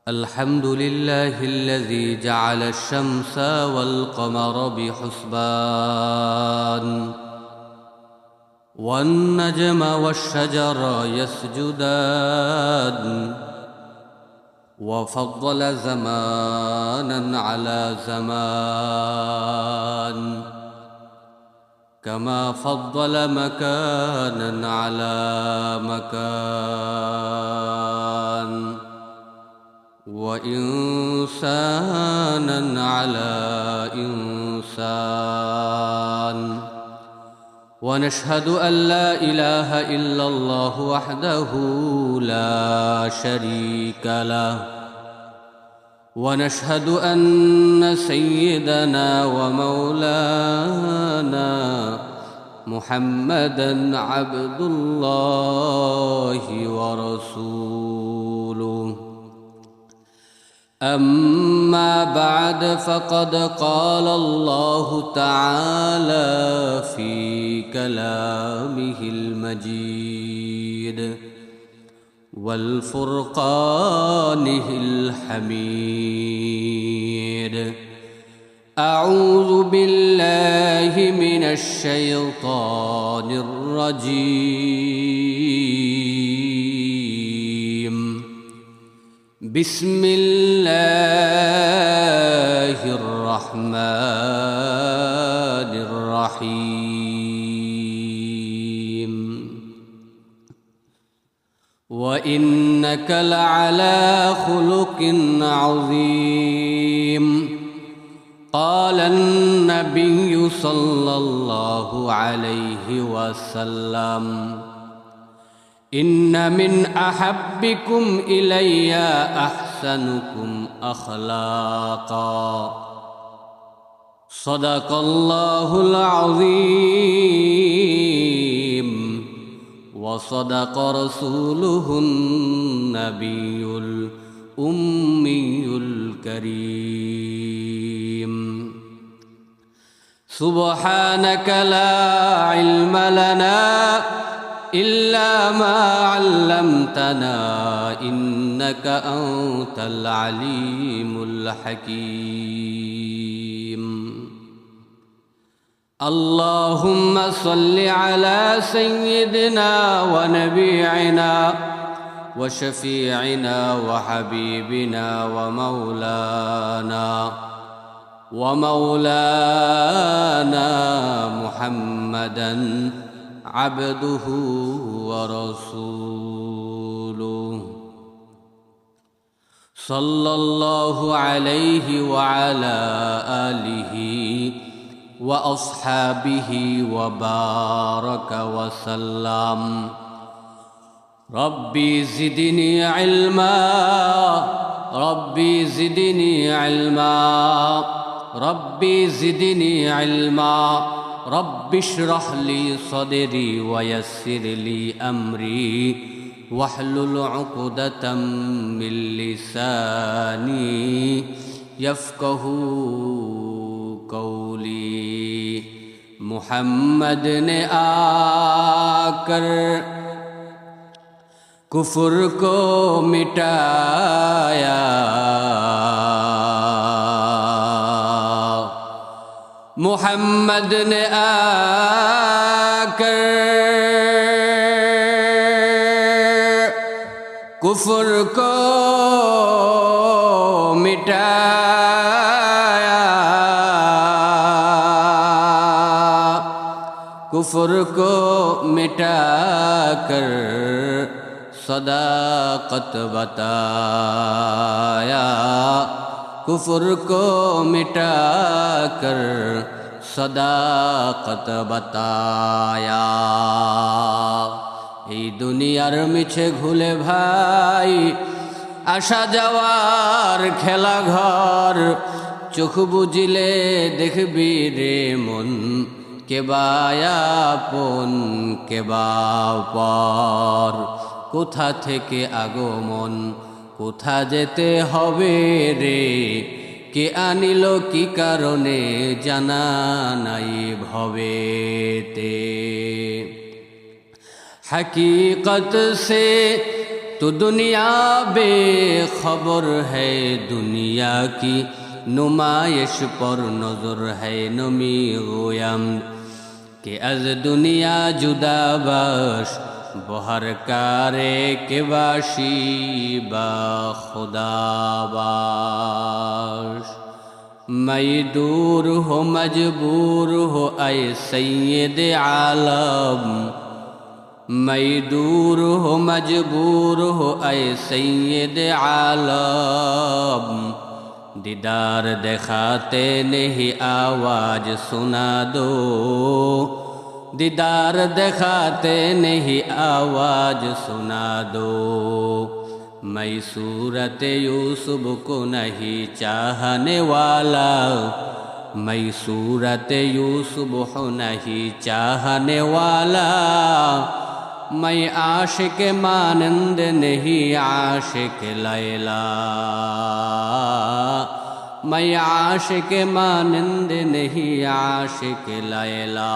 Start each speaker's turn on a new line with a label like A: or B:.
A: الحمد لله الذي جعل الشمس والقمر بحسبان والنجم والشجر يسجدان وفضل زمانا على زمان كما فضل مكانا على مكان وإنسانا على إنسان ونشهد أن لا إله إلا الله وحده لا شريك له ونشهد أن سيدنا ومولانا محمدًا عبد الله ورسوله أما بعد فقد قال الله تعالى في كلامه المجيد والفرقانه الحميد أعوذ بالله من الشيطان الرجيم بسم الله الرحمن الرحيم وإنك لعلى خلق عظيم قال النبي صلى الله عليه وسلم إن من أحبكم إلي أحسنكم أخلاقا صدق الله العظيم وصدق رسوله النبي الأمي الكريم سبحانك لا علم لنا إلا ما علمتنا إنك أنت العليم الحكيم اللهم صل على سيدنا ونبينا وشفيعنا وحبيبنا ومولانا محمدًا عبده ورسوله صلى الله عليه وعلى آله وأصحابه وبارك وسلم ربي زدني علما ربي زدني علما ربي زدني علما رب اشرح لي صدري ويسر لي أمري واحلل عقدة من لساني يفقه قولي محمد نے آکر کفر کو مٹایا محمد نے آکر کفر کو مٹایا کفر کو مٹا کر صداقت بتایا کفر کو مٹا کر صداقت بتایا এই দুনিয়ার মিছে ঘুলে ভাই আসা যাওয়ার খেলা ঘর চোখ বুজিলে দেখবি রে মন কেবা আপন কেবা পর কোথা থেকে আগমন কোথা যেতে হবে রে কে আনিল কি কারণে জানা নাই ভবেতে हकीकत से तो दुनिया बेखबर है, दुनिया की नुमाइश पर नजर है। नमी गोयम कि अज दुनिया जुदा बाश, बहर कारे के बाशी बा खुदा बाश। मैं दूर हो मजबूर हो ऐ सैयद आलम, मैं दूर हो मजबूर हो ऐ सैयद आलम। दीदार दिखाते नहीं आवाज सुना दो, दीदार दिखाते नहीं आवाज सुना दो। मैं सूरत यूसुफ को नहीं चाहने वाला, मैं सूरत यूसुफ को नहीं चाहने वाला। मैं आशिक मानंद नहीं आशिक लैला, मैं आशिक मानंद नहीं आशिक लैला।